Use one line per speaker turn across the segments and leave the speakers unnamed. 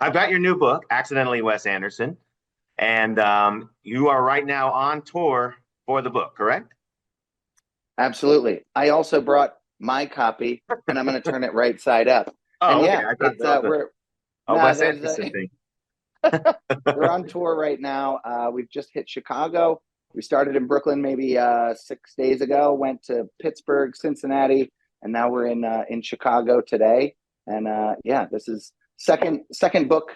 I've got your new book, Accidentally Wes Anderson, and you are right now on tour for the book, correct?
Absolutely. I also brought my copy, and I'm going to turn it right side up. And
Oh, okay.
yeah,
I thought
it's
that was
we're
a
no,
Wes
there's
Anderson thing.
we're on tour right now. We've just hit Chicago. We started in Brooklyn maybe 6 days ago. Went to Pittsburgh, Cincinnati, and now we're in Chicago today. And yeah, this is second book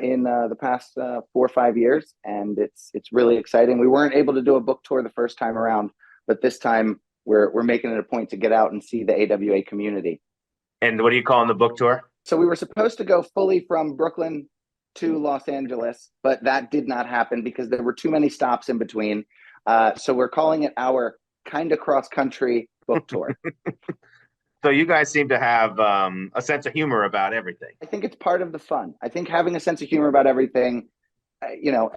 in the past 4 or 5 years, and it's really exciting. We weren't able to do a book tour the first time around, but this time we're making it a point to get out and see the AWA community.
And what are you calling the book tour?
So we were supposed to go fully from Brooklyn to Los Angeles, but that did not happen because there were too many stops in between. So we're calling it our kind of cross country book tour.
So you guys seem to have a sense of humor about everything.
I think it's part of the fun. I think having a sense of humor about everything,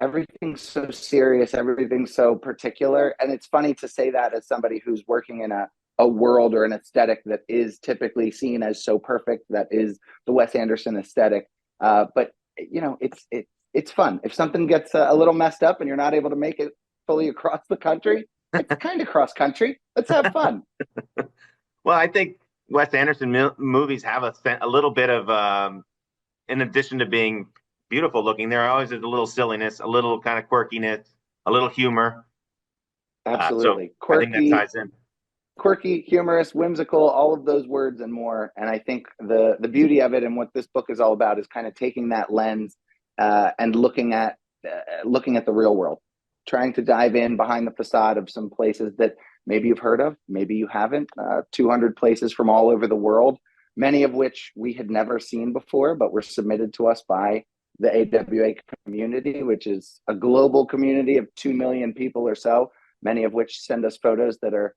everything's so serious, everything's so particular. And it's funny to say that as somebody who's working in a world or an aesthetic that is typically seen as so perfect, that is the Wes Anderson aesthetic. But it's fun. If something gets a little messed up and you're not able to make it fully across the country, it's kind of cross country. Let's have fun.
Well, I think Wes Anderson movies have a little bit of, in addition to being beautiful looking, there always is a little silliness, a little kind of quirkiness, a little humor. So
Absolutely.
I think that ties in.
Quirky, humorous, whimsical, all of those words and more. And I think the beauty of it and what this book is all about is kind of taking that lens and looking at the real world, trying to dive in behind the facade of some places that maybe you've heard of, maybe you haven't. 200 places from all over the world, many of which we had never seen before, but were submitted to us by the AWA community, which is a global community of 2 million people or so, many of which send us photos that are,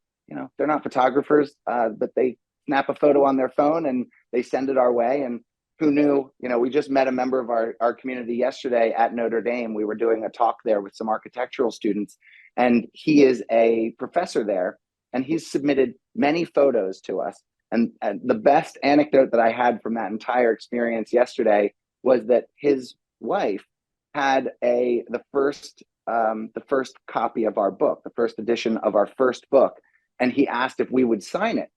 they're not photographers, but they snap a photo on their phone and they send it our way. And who knew, we just met a member of our community yesterday at Notre Dame. We were doing a talk there with some architectural students, and he is a professor there, and he's submitted many photos to us. And the best anecdote that I had from that entire experience yesterday was that his wife had the first copy of our book, the first edition of our first book, and he asked if we would sign it.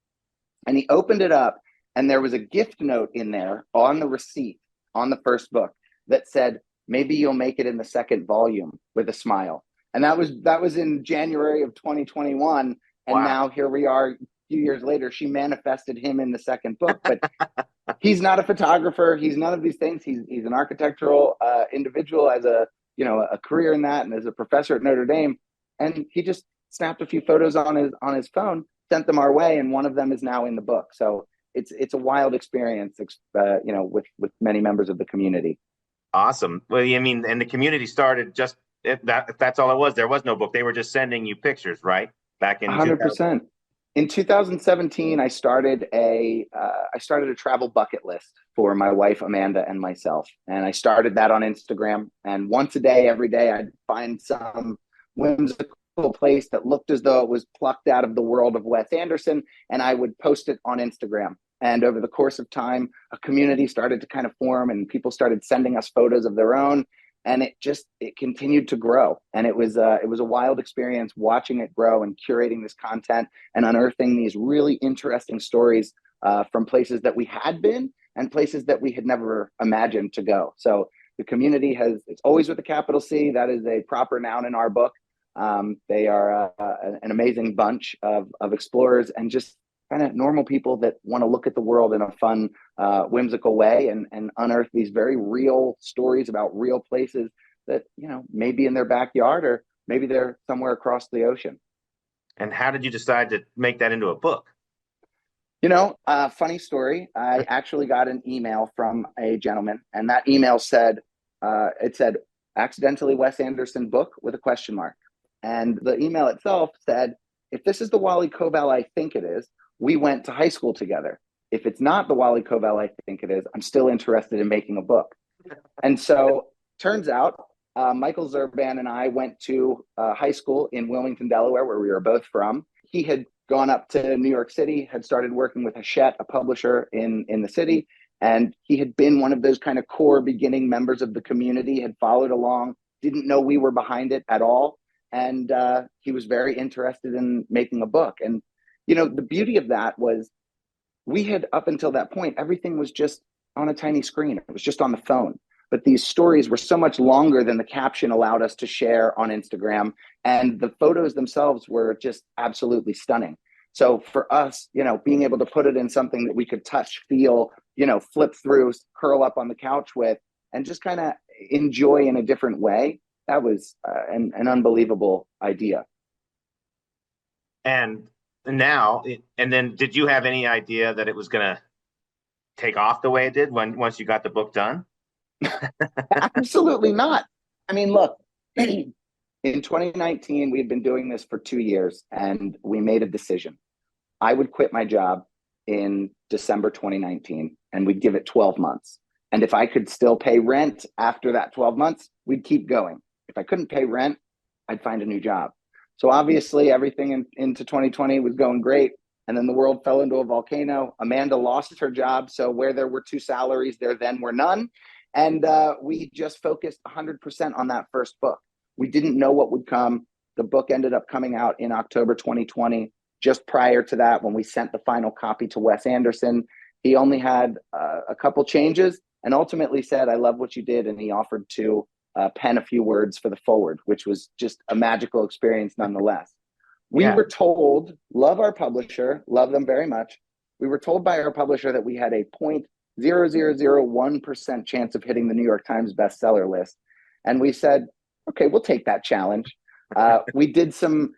And he opened it up, and there was a gift note in there on the receipt on the first book that said, "Maybe you'll make it in the second volume," with a smile. And that was in January of 2021, and
Wow.
now here we are. A few years later, she manifested him in the second book, but he's not a photographer. He's none of these things. He's an architectural individual, as a career in that, and as a professor at Notre Dame. And he just snapped a few photos on his phone, sent them our way, and one of them is now in the book. So it's a wild experience, with many members of the community.
Awesome. Well, I mean, and the community started just if that's all it was. There was no book. They were just sending you pictures, right? Back in 2000.
100%. In 2017, I started a travel bucket list for my wife Amanda and myself, and I started that on Instagram. And once a day, every day, I'd find some whimsical place that looked as though it was plucked out of the world of Wes Anderson, and I would post it on Instagram. And over the course of time, a community started to kind of form, and people started sending us photos of their own, and it continued to grow. And it was a wild experience watching it grow and curating this content and unearthing these really interesting stories from places that we had been and places that we had never imagined to go. So the community it's always with a capital C. That is a proper noun in our book. They are an amazing bunch of explorers and just kind of normal people that want to look at the world in a fun, whimsical way and unearth these very real stories about real places that, maybe in their backyard or maybe they're somewhere across the ocean.
And how did you decide to make that into a book?
Funny story. I actually got an email from a gentleman, and that email said, accidentally Wes Anderson book with a question mark. And the email itself said, if this is the Wally Koval I think it is, we went to high school together. If it's not the Wally Koval I think it is, I'm still interested in making a book. And so turns out Michael Zerban and I went to high school in Wilmington, Delaware, where we were both from. He had gone up to New York City, had started working with Hachette, a publisher in the city, And he had been one of those kind of core beginning members of the community, had followed along, didn't know we were behind it at all. And he was very interested in making a book. And, the beauty of that was we had, up until that point, everything was just on a tiny screen. It was just on the phone. But these stories were so much longer than the caption allowed us to share on Instagram. And the photos themselves were just absolutely stunning. So for us, being able to put it in something that we could touch, feel, flip through, curl up on the couch with, and just kind of enjoy in a different way, that was an unbelievable idea.
And now, and then did you have any idea that it was going to take off the way it did once you got the book done?
Absolutely not. I mean, look, in 2019, we had been doing this for 2 years, and we made a decision. I would quit my job in December 2019, and we'd give it 12 months. And if I could still pay rent after that 12 months, we'd keep going. If I couldn't pay rent, I'd find a new job. So obviously, everything into 2020 was going great. And then the world fell into a volcano. Amanda lost her job. So where there were two salaries, there then were none. And we just focused 100% on that first book. We didn't know what would come. The book ended up coming out in October 2020. Just prior to that, when we sent the final copy to Wes Anderson, he only had a couple changes and ultimately said, "I love what you did." And he offered to pen a few words for the forward, which was just a magical experience nonetheless. We
Yeah.
were told, love our publisher, love them very much. We were told by our publisher that we had a 0.0001% chance of hitting the New York Times bestseller list. And we said, okay, we'll take that challenge. We did some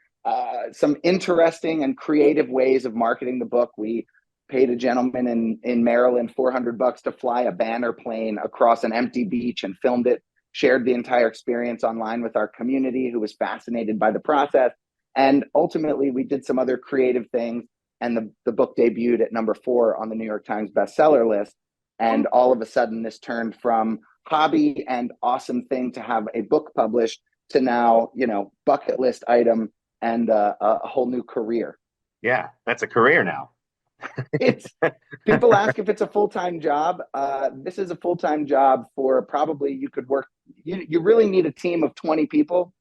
interesting and creative ways of marketing the book. We paid a gentleman in Maryland $400 to fly a banner plane across an empty beach and filmed it, shared the entire experience online with our community who was fascinated by the process. And ultimately, we did some other creative things, and the book debuted at number 4 on the New York Times bestseller list. And all of a sudden, this turned from hobby and awesome thing to have a book published to now, bucket list item and a whole new career.
Yeah, that's a career now.
It's people ask if it's a full-time job. This is a full-time job for probably you could work. You really need a team of 20 people.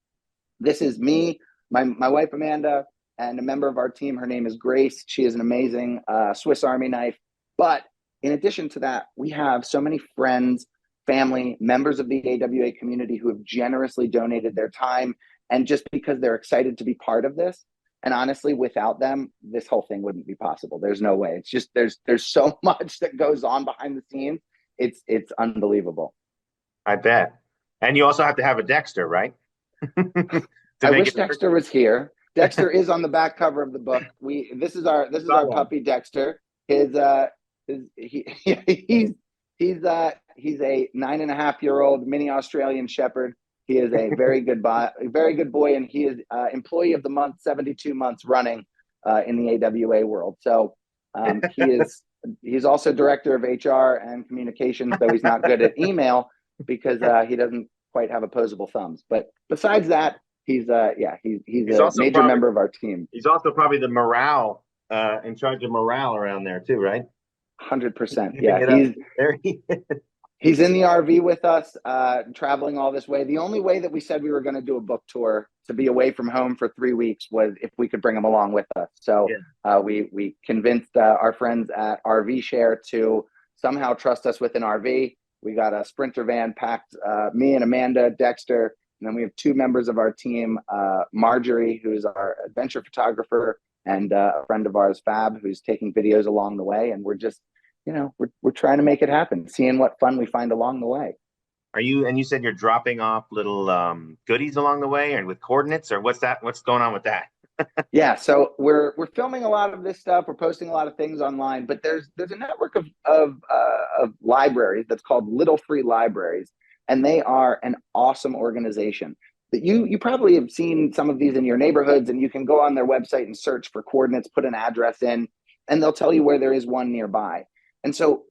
This is me, my wife Amanda, and a member of our team. Her name is Grace. She is an amazing Swiss Army knife. But in addition to that, we have so many friends, family, members of the AWA community who have generously donated their time, and just because they're excited to be part of this. And honestly, without them, this whole thing wouldn't be possible. There's no way. It's just there's so much that goes on behind the scenes. It's unbelievable.
I bet. And you also have to have a Dexter, right?
I wish Dexter was here. Dexter is on the back cover of the book. This is our puppy Dexter. He's a 9.5-year-old mini Australian Shepherd. He is a very good boy, and he is employee of the month, 72 months running in the AWA world. So he's also director of HR and communications, though he's not good at email because he doesn't quite have opposable thumbs. But besides that, he's a major member of our team.
He's also probably the morale in charge of morale around there too, right?
100%. Yeah, he's in the RV with us, traveling all this way. The only way that we said we were going to do a book tour to be away from home for 3 weeks was if we could bring him along with us. So we convinced our friends at RV Share to somehow trust us with an RV. We got a Sprinter van packed, me and Amanda, Dexter, and then we have 2 members of our team, Marjorie, who's our adventure photographer, and a friend of ours, Fab, who's taking videos along the way. And we're just, we're trying to make it happen, seeing what fun we find along the way.
And you said you're dropping off little goodies along the way, and with coordinates, or what's going on with that?
Yeah, so we're filming a lot of this stuff. We're posting a lot of things online, but there's a network of libraries that's called Little Free Libraries, and they are an awesome organization. That you probably have seen some of these in your neighborhoods, and you can go on their website and search for coordinates, put an address in, and they'll tell you where there is one nearby. And so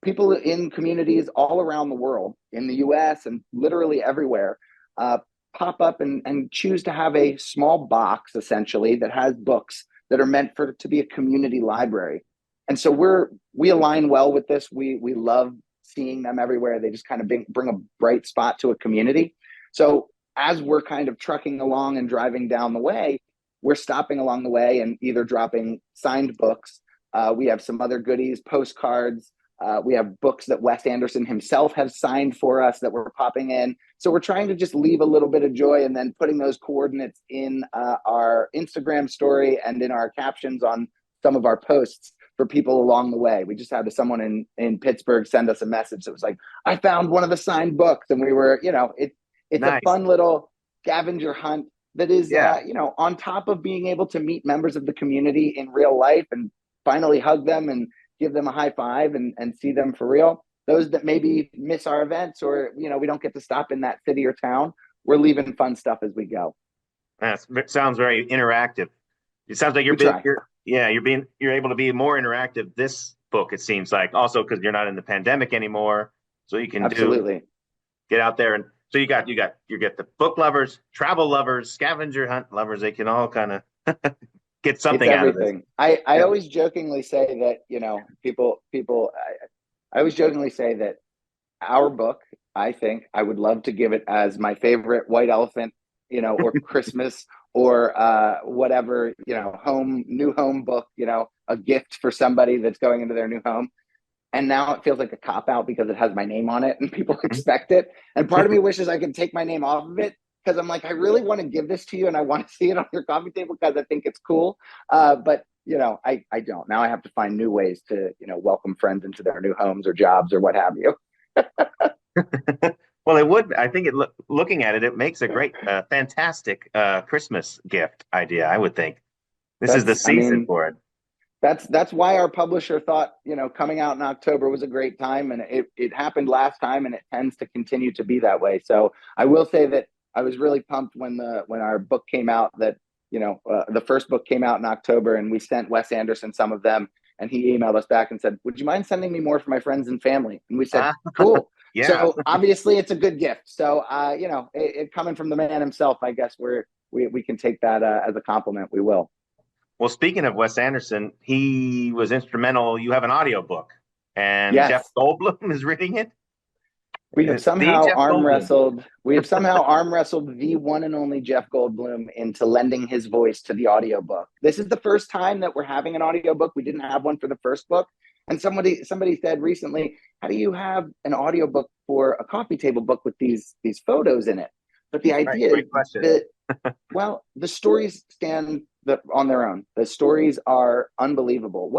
people in communities all around the world, in the US and literally everywhere, pop up and choose to have a small box, essentially, that has books that are meant to be a community library. And so we align well with this. We love seeing them everywhere. They just kind of bring a bright spot to a community. So as we're kind of trucking along and driving down the way, we're stopping along the way and either dropping signed books. We have some other goodies, postcards. We have books that Wes Anderson himself has signed for us that we're popping in. So we're trying to just leave a little bit of joy and then putting those coordinates in our Instagram story and in our captions on some of our posts for people along the way. We just had someone in Pittsburgh send us a message that was like, I found one of the signed books. And we were, it's
Nice.
a fun little scavenger hunt that is,
Yeah.
on top of being able to meet members of the community in real life and finally hug them and give them a high five and see them for real. Those that maybe miss our events or, we don't get to stop in that city or town, we're leaving fun stuff as we go.
It sounds very interactive. It sounds like
We try.
you're able to be more interactive this book, it seems like, also because you're not in the pandemic anymore. So you can
Absolutely.
get out there. And so you get the book lovers, travel lovers, scavenger hunt lovers. They can all kind of get something
It's
out of this.
everything. I
Yeah.
always jokingly say that, people, I always jokingly say that our book, I think I would love to give it as my favorite white elephant, or Christmas or whatever, new home book, a gift for somebody that's going into their new home. And now it feels like a cop out because it has my name on it and people expect it. And part of me wishes I could take my name off of it because I'm like, I really want to give this to you and I want to see it on your coffee table because I think it's cool. But I don't. Now I have to find new ways to, welcome friends into their new homes or jobs or what have you.
Well, it would. I think looking at it, it makes a great, fantastic Christmas gift idea. I would think this is the
I
season
mean,
for it.
that's why our publisher thought, coming out in October was a great time, and it happened last time, and it tends to continue to be that way. So I will say that I was really pumped when our book came out. That the first book came out in October, and we sent Wes Anderson some of them, and he emailed us back and said, "Would you mind sending me more for my friends and family?" And we said,
Ah, yeah.
"Cool." So obviously, it's a good gift. So it coming from the man himself, I guess we can take that as a compliment. We will.
Well, speaking of Wes Anderson, he was instrumental. You have an audiobook, and Jeff
Yes.
Goldblum is reading it.
We have
The
somehow
Jeff
arm
Goldblum.
wrestled. We have somehow arm wrestled the one and only Jeff Goldblum into lending his voice to the audiobook. This is the first time that we're having an audiobook. We didn't have one for the first book. And somebody said recently, how do you have an audiobook for a coffee table book with these photos in it? But the
Right,
idea is
great question.
that, well, the stories stand on their own. The stories are unbelievable.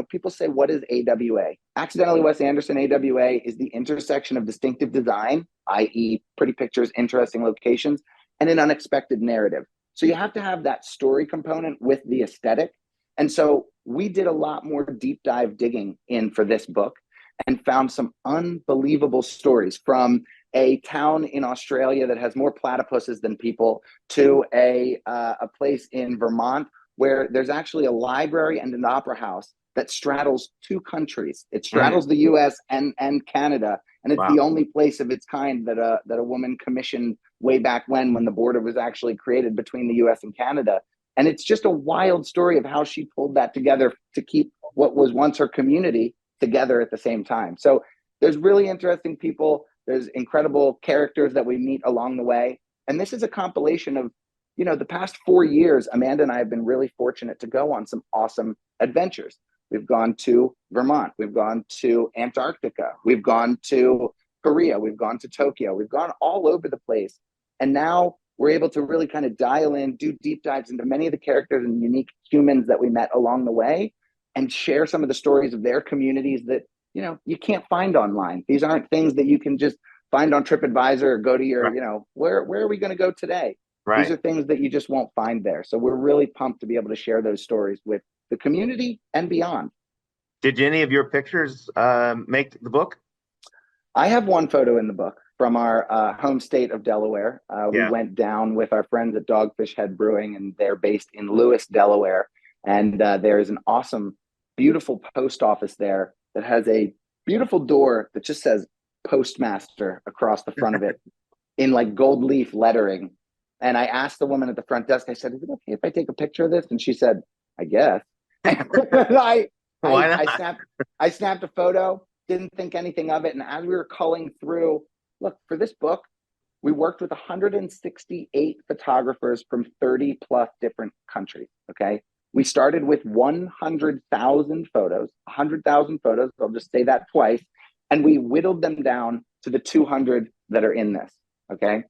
People say, what is AWA? Accidentally Wes Anderson AWA is the intersection of distinctive design, i.e., pretty pictures, interesting locations, and an unexpected narrative. So you have to have that story component with the aesthetic. And so we did a lot more deep dive digging in for this book and found some unbelievable stories from a town in Australia that has more platypuses than people to a place in Vermont where there's actually a library and an opera house that straddles two countries. It straddles the U.S. and Canada, and it's
Wow.
the only place of its kind that a woman commissioned way back when the border was actually created between the U.S. and Canada. And it's just a wild story of how she pulled that together to keep what was once her community together at the same time. So there's really interesting people. There's incredible characters that we meet along the way. And this is a compilation of, the past 4 years, Amanda and I have been really fortunate to go on some awesome adventures. We've gone to Vermont. We've gone to Antarctica. We've gone to Korea. We've gone to Tokyo. We've gone all over the place. And now we're able to really kind of dial in, do deep dives into many of the characters and unique humans that we met along the way and share some of the stories of their communities that, you can't find online. These aren't things that you can just find on TripAdvisor or go to your,
Right.
Where are we going to go today? These
Right.
are things that you just won't find there. So we're really pumped to be able to share those stories with the community and beyond.
Did any of your pictures make the book?
I have one photo in the book from our home state of Delaware. We
Yeah.
went down with our friends at Dogfish Head Brewing, and they're based in Lewis, Delaware. And there is an awesome, beautiful post office there that has a beautiful door that just says Postmaster across the front of it in like gold leaf lettering. And I asked the woman at the front desk, I said, is it okay if I take a picture of this? And she said, I guess.
Why
I
not?
snapped I snapped a photo, didn't think anything of it, and as we were culling through, look, for this book, we worked with 168 photographers from 30 plus different countries. Okay. We started with 100,000 photos, 100,000 photos. I'll just say that twice. And we whittled them down to the 200 that are in this. Okay.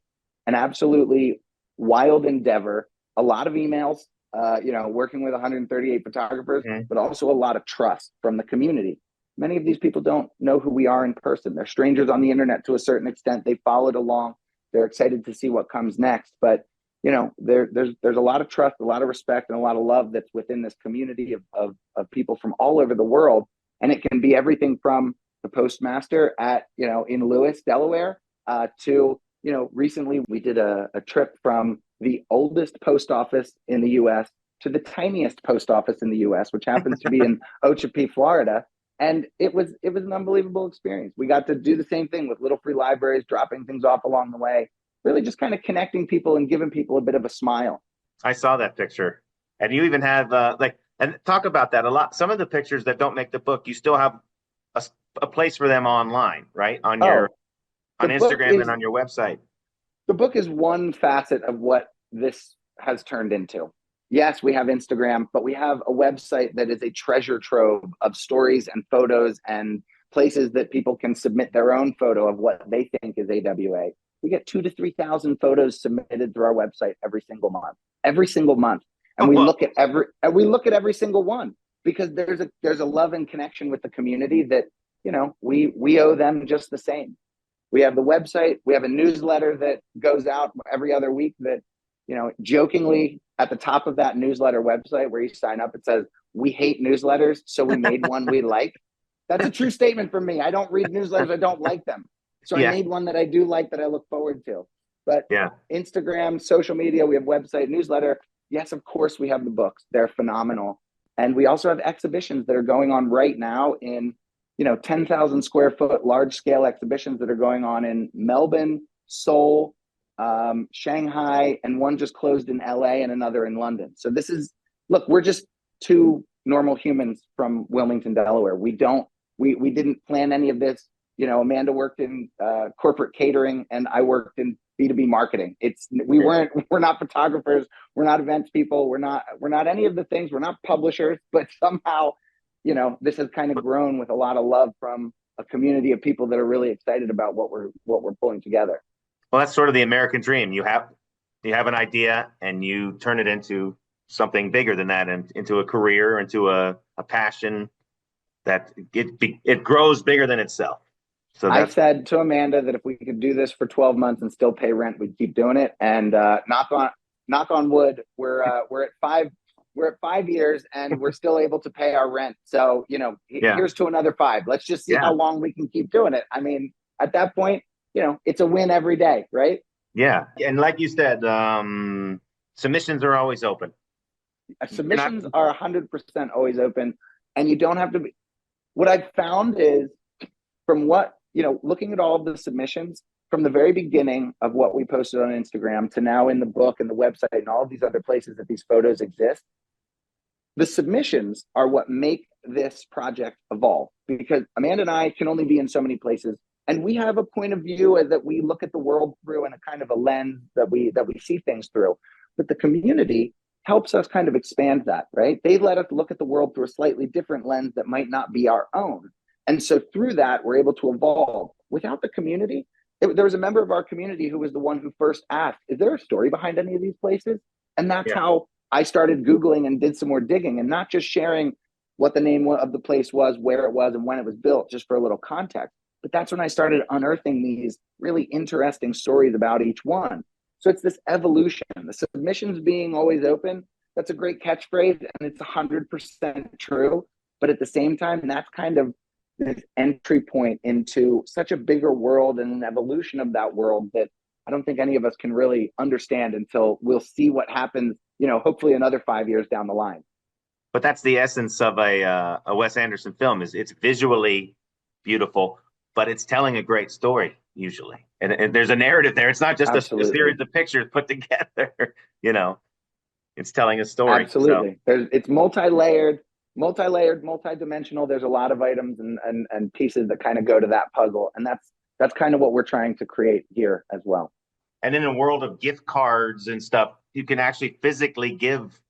An absolutely wild endeavor, a lot of emails, working with 138 photographers,
Mhm.
but also a lot of trust from the community. Many of these people don't know who we are in person. They're strangers on the internet to a certain extent. They followed along. They're excited to see what comes next. But there's a lot of trust, a lot of respect, and a lot of love that's within this community of people from all over the world. And it can be everything from the postmaster at in Lewis, Delaware, to recently we did a trip from the oldest post office in the U.S. to the tiniest post office in the U.S., which happens to be in Ochapee, Florida. And it was an unbelievable experience. We got to do the same thing with little free libraries, dropping things off along the way, really just kind of connecting people and giving people a bit of a smile.
I saw that picture, and you even have and talk about that a lot. Some of the pictures that don't make the book, you still have a place for them online, right?
Oh,
On
the book
Instagram and
is
on your website.
the book is one facet of what this has turned into. Yes, we have Instagram, but we have a website that is a treasure trove of stories and photos and places that people can submit their own photo of what they think is AWA. We get 2 to 3 thousand photos submitted through our website every single month, and
Well,
we look at every single one because there's a love and connection with the community that we owe them just the same. We have the website. We have a newsletter that goes out every other week that, jokingly at the top of that newsletter website where you sign up, it says, "We hate newsletters, so we made one we like." That's a true statement from me. I don't read newsletters. I don't like them. So I
yeah,
made one that I do like that I look forward to. But
yeah.
Instagram, social media, we have website, newsletter. Yes, of course, we have the books. They're phenomenal. And we also have exhibitions that are going on right now in 10,000 square foot large scale exhibitions that are going on in Melbourne, Seoul, Shanghai, and one just closed in LA and another in London. So look, we're just two normal humans from Wilmington, Delaware. We didn't plan any of this. Amanda worked in corporate catering and I worked in B2B marketing. We're not photographers. We're not events people. We're not any of the things. We're not publishers, but somehow this has kind of grown with a lot of love from a community of people that are really excited about what we're pulling together.
Well, that's sort of the American dream. You have an idea and you turn it into something bigger than that, and into a career, into a passion that it grows bigger than itself. So
I
that's
said to Amanda that if we could do this for 12 months and still pay rent, we'd keep doing it. And knock on wood, we're at 5 years and we're still able to pay our rent. So
yeah,
here's to another 5. Let's just see
yeah,
how long we can keep doing it. I mean, at that point, it's a win every day, right?
yeah. And like you said, submissions are always open. You're not.
Submissions are 100% always open, and you don't have to be. What I've found is from looking at all of the submissions from the very beginning of what we posted on Instagram to now in the book and the website and all of these other places that these photos exist, the submissions are what make this project evolve, because Amanda and I can only be in so many places, and we have a point of view that we look at the world through and a kind of a lens that we see things through. But the community helps us kind of expand that, right? They let us look at the world through a slightly different lens that might not be our own. And so through that, we're able to evolve. Without the community, there was a member of our community who was the one who first asked, "Is there a story behind any of these places?" And that's
Yeah.
how I started Googling and did some more digging, and not just sharing what the name of the place was, where it was, and when it was built, just for a little context. But that's when I started unearthing these really interesting stories about each one. So it's this evolution. The submissions being always open, that's a great catchphrase, and it's 100% true. But at the same time, that's kind of this entry point into such a bigger world and an evolution of that world that I don't think any of us can really understand until we'll see what happens, hopefully another 5 years down the line.
But that's the essence of a Wes Anderson film. Is it's visually beautiful, but it's telling a great story usually, and there's a narrative there. It's not just a
Absolutely.
series of pictures put together. you know, it's telling a story. So
Absolutely. It's multi-layered. multi-layered, multi-dimensional. There's a lot of items and pieces that kind of go to that puzzle, and that's kind of what we're trying to create here as well.
And in a world of gift cards and stuff, you can actually physically give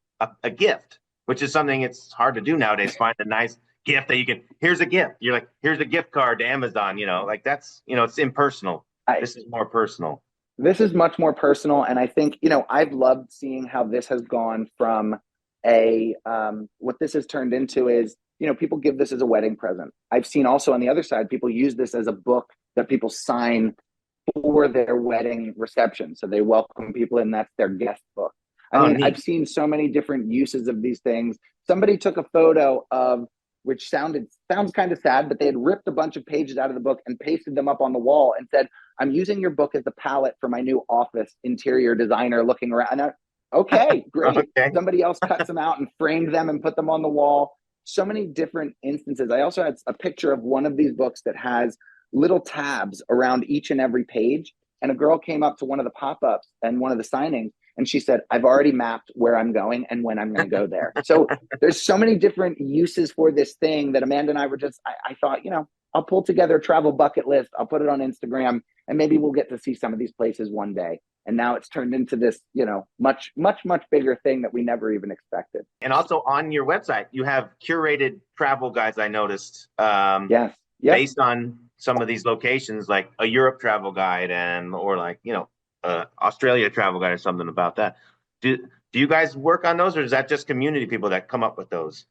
a gift, which is something it's hard to do nowadays. Find a nice gift that you can, here's a gift. You're like, here's a gift card to Amazon, like that's, it's impersonal. This is more personal.
This is much more personal. And I think, I've loved seeing how this has gone from what this has turned into is, people give this as a wedding present. I've seen also on the other side, people use this as a book that people sign for their wedding reception. So they welcome people in, that's their guest book.
Neat.
I've seen so many different uses of these things. Somebody took a photo of, which sounds kind of sad, but they had ripped a bunch of pages out of the book and pasted them up on the wall and said, I'm using your book as a palette for my new office interior designer looking around. And okay, great. Okay. Somebody else cut them out and framed them and put them on the wall. So many different instances. I also had a picture of one of these books that has little tabs around each and every page. And a girl came up to one of the pop-ups and one of the signings, and she said, I've already mapped where I'm going and when I'm going to go there. So there's so many different uses for this thing that Amanda and I were just, I thought, I'll pull together a travel bucket list. I'll put it on Instagram, and maybe we'll get to see some of these places one day. And now it's turned into this, much, much, much bigger thing that we never even expected.
And also on your website, you have curated travel guides, I noticed.
Yes. Yep.
Based on some of these locations, like a Europe travel guide or like, Australia travel guide or something about that. Do you guys work on those, or is that just community people that come up with those?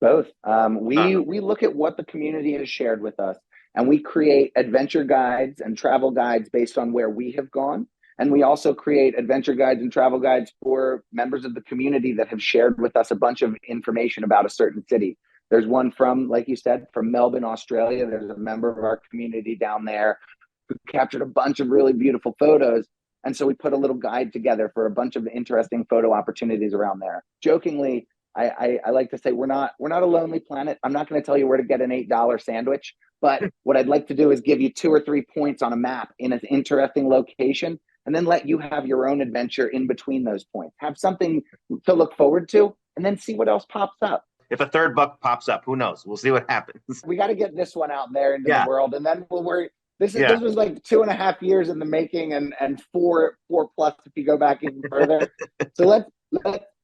Both. We look at what the community has shared with us, and we create adventure guides and travel guides based on where we have gone. And we also create adventure guides and travel guides for members of the community that have shared with us a bunch of information about a certain city. There's one from, like you said, from Melbourne, Australia. There's a member of our community down there who captured a bunch of really beautiful photos. And so we put a little guide together for a bunch of interesting photo opportunities around there. Jokingly, I like to say we're not a lonely planet. I'm not going to tell you where to get an $8 sandwich, but what I'd like to do is give you 2 or 3 points on a map in an interesting location, and then let you have your own adventure in between those points. Have something to look forward to, and then see what else pops up.
If a third buck pops up, who knows? We'll see what happens.
We got to get this one out there into the world, and then we'll worry. This was like 2.5 years in the making, and four plus if you go back even further. So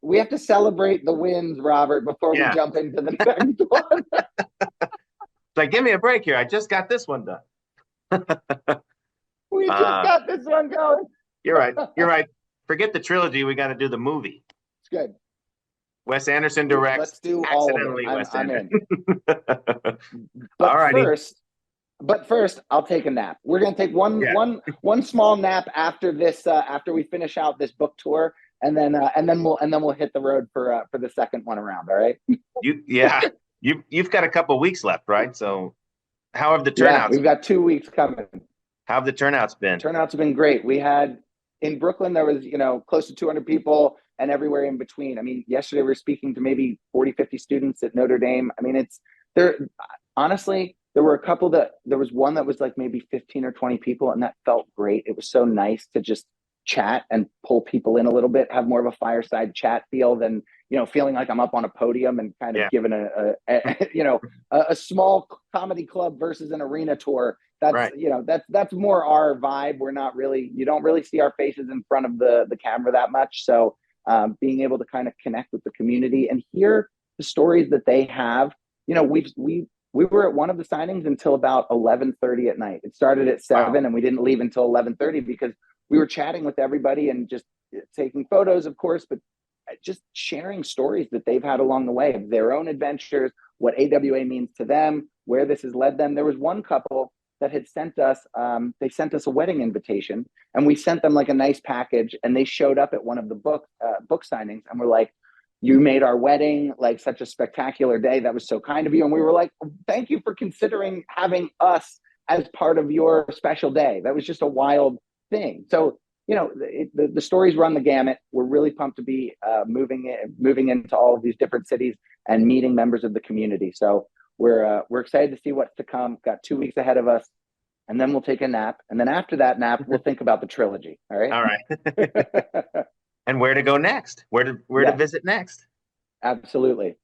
we have to celebrate the wins, Robert, before we jump into the next one.
It's like, give me a break here. I just got this one done.
We just got this one going.
You're right. Forget the trilogy. We got to do the movie.
It's good.
Wes Anderson directs.
Let's do all of it. I'm in. But first, I'll take a nap. We're going to take one small nap after this. After we finish out this book tour, and then we'll hit the road for the second one around. All right.
You've got a couple weeks left, right? So, how have the turnouts?
We've got 2 weeks coming.
How have the turnouts been?
Turnouts have been great. We had in Brooklyn, there was, close to 200 people, and everywhere in between. I mean, yesterday we were speaking to maybe 40, 50 students at Notre Dame. I mean, honestly, there were a couple there was one that was like maybe 15 or 20 people, and that felt great. It was so nice to just chat and pull people in a little bit, have more of a fireside chat feel than, feeling like I'm up on a podium and kind of giving a small comedy club versus an arena tour. That's right. That's more our vibe. You don't really see our faces in front of the camera that much. So being able to kind of connect with the community and hear the stories that they have, we were at one of the signings until about 11:30 at night. It started at 7 and we didn't leave until 11:30 because we were chatting with everybody and just taking photos, of course, but just sharing stories that they've had along the way of their own adventures, what AWA means to them, where this has led them. There was one couple that had sent us, they sent us a wedding invitation, and we sent them like a nice package, and they showed up at one of the book signings, and we're like, you made our wedding like such a spectacular day. That was so kind of you. And we were like, thank you for considering having us as part of your special day. That was just a wild thing. So, the stories run the gamut. We're really pumped to be moving into all of these different cities and meeting members of the community. So we're excited to see what's to come. Got 2 weeks ahead of us, and then we'll take a nap. And then after that nap, we'll think about the trilogy. All right.
All right. And where to go next? Where to visit next?
Absolutely.